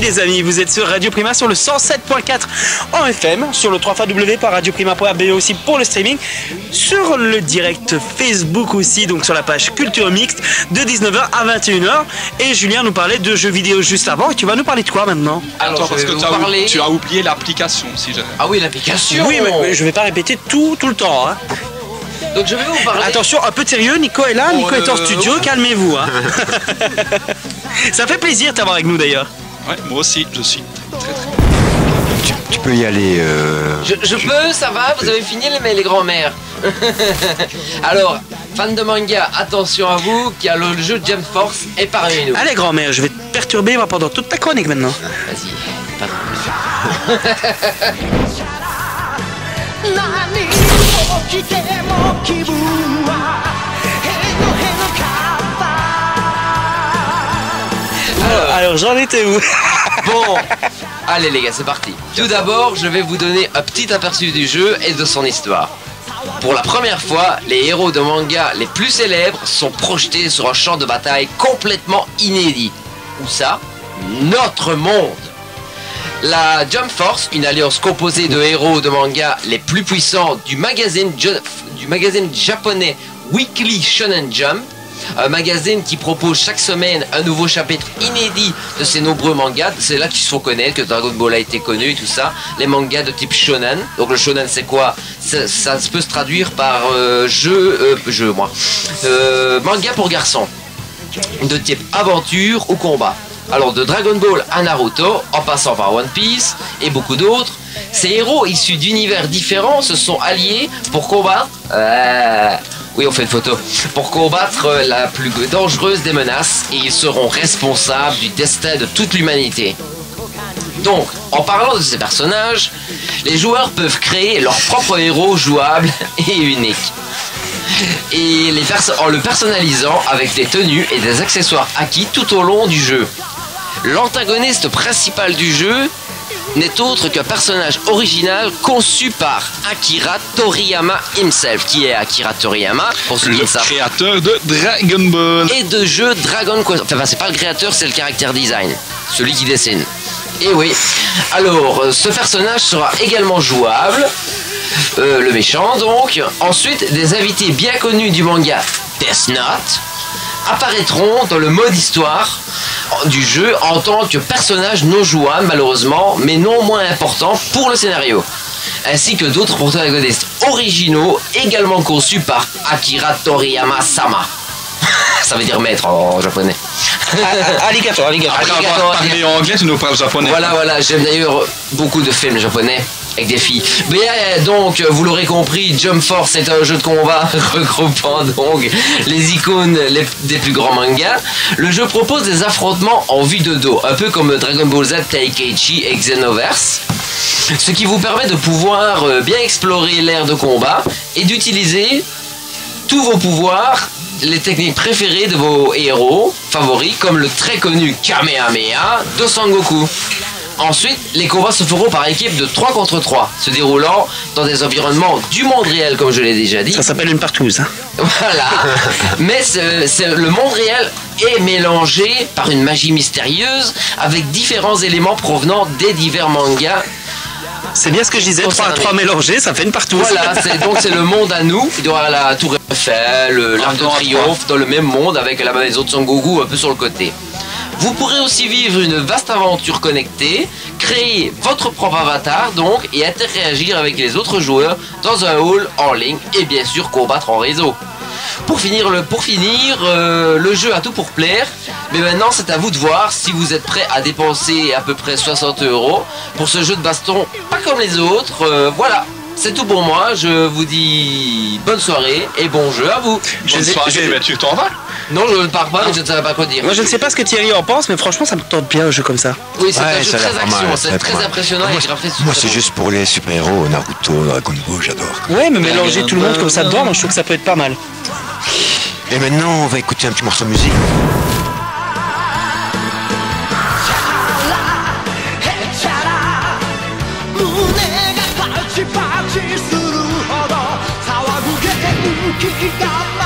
les amis, vous êtes sur Radio Prima sur le 107.4 en FM, sur le 3xw.radioprima.be aussi pour le streaming, sur le direct Facebook aussi, donc sur la page Culture Mixte de 19h à 21h. Et Julien nous parlait de jeux vidéo juste avant, et tu vas nous parler de quoi maintenant? Alors, parce que tu as oublié l'application, si jamais. Ah oui, l'application. Oui, mais je vais pas répéter tout le temps, hein. Donc je vais vous parler... Attention, un peu de sérieux, Nico est là, Nico est en studio, calmez-vous, hein. Ça fait plaisir de t'avoir avec nous d'ailleurs. Ouais, moi aussi, je suis très. Tu peux y aller. Je peux, ça va, vous avez fini les grands-mères. Alors, fan de manga, attention à vous, qu'il y a le jeu Jump Force est parmi nous. Allez grand-mère, je vais te perturber moi, pendant toute ta chronique maintenant. Vas-y, pas Alors j'en étais où? Bon, allez les gars, c'est parti. Tout d'abord, je vais vous donner un petit aperçu du jeu et de son histoire. Pour la première fois, les héros de manga les plus célèbres sont projetés sur un champ de bataille complètement inédit. Où ça? Notre monde. La Jump Force, une alliance composée de héros de manga les plus puissants du magazine japonais Weekly Shonen Jump, un magazine qui propose chaque semaine un nouveau chapitre inédit de ses nombreux mangas. C'est là qu'ils se font connaître, que Dragon Ball a été connu et tout ça. Les mangas de type shonen. Donc le shonen c'est quoi? Ça peut se traduire par manga pour garçons. De type aventure ou combat. Alors de Dragon Ball à Naruto, en passant par One Piece et beaucoup d'autres, ces héros issus d'univers différents se sont alliés pour combattre... Oui, on fait une photo. Pour combattre la plus dangereuse des menaces, et ils seront responsables du destin de toute l'humanité. Donc, en parlant de ces personnages, les joueurs peuvent créer leur propre héros jouable et unique. Et en le personnalisant avec des tenues et des accessoires acquis tout au long du jeu. L'antagoniste principal du jeu n'est autre qu'un personnage original conçu par Akira Toriyama himself. Qui est Akira Toriyama? Pour ceux qui Le savent. créateur de Dragon Ball. Et de jeux Dragon Quest. Enfin, c'est pas le créateur, c'est le character design. Celui qui dessine. Et oui. Alors, ce personnage sera également jouable. Le méchant, donc. Ensuite, des invités bien connus du manga Death Note apparaîtront dans le mode histoire du jeu en tant que personnage non jouable malheureusement, mais non moins important pour le scénario, ainsi que d'autres protagonistes originaux également conçus par Akira Toriyama-sama. Ça veut dire maître en japonais. Alligator. Après avoir parlé anglais, tu nous parles japonais. Voilà, j'aime d'ailleurs beaucoup de films japonais avec des filles. Mais donc, vous l'aurez compris, Jump Force est un jeu de combat regroupant donc les icônes des plus grands mangas. Le jeu propose des affrontements en vue de dos, un peu comme Dragon Ball Z, Tenkaichi et Xenoverse. Ce qui vous permet de pouvoir bien explorer l'ère de combat et d'utiliser tous vos pouvoirs, les techniques préférées de vos héros favoris, comme le très connu Kamehameha de Sangoku. Ensuite, les combats se feront par équipe de 3 contre 3, se déroulant dans des environnements du monde réel, comme je l'ai déjà dit. Ça s'appelle une partouze. Hein. Voilà. Mais le monde réel est mélangé par une magie mystérieuse avec différents éléments provenant des divers mangas. C'est bien ce que je disais, 3 à 3 mélangés, ça fait une partouze. Voilà, c'est le monde à nous. Il doit y avoir la tour Eiffel, l'arc de triomphe, dans le même monde avec la maison de Son Goku un peu sur le côté. Vous pourrez aussi vivre une vaste aventure connectée, créer votre propre avatar donc et interagir avec les autres joueurs dans un hall en ligne et bien sûr combattre en réseau. Pour finir, le jeu a tout pour plaire, mais maintenant c'est à vous de voir si vous êtes prêt à dépenser à peu près 60 € pour ce jeu de baston pas comme les autres. Voilà. C'est tout pour moi, je vous dis bonne soirée et bon jeu à vous. Bonne soirée, mais tu t'en vas? Non, je ne pars pas, mais je ne savais pas quoi dire. Moi je ne sais pas ce que Thierry en pense, mais franchement ça me tente bien un jeu comme ça. Oui, c'est un jeu ça a l'air très pas action, mal, c'est très impressionnant et graphiquement. Moi, c'est juste pour les super-héros, Naruto, Dragon Ball, j'adore. Ouais, mais mélanger tout le monde comme ça dedans, moi je trouve que ça peut être pas mal. Et maintenant, on va écouter un petit morceau de musique. Got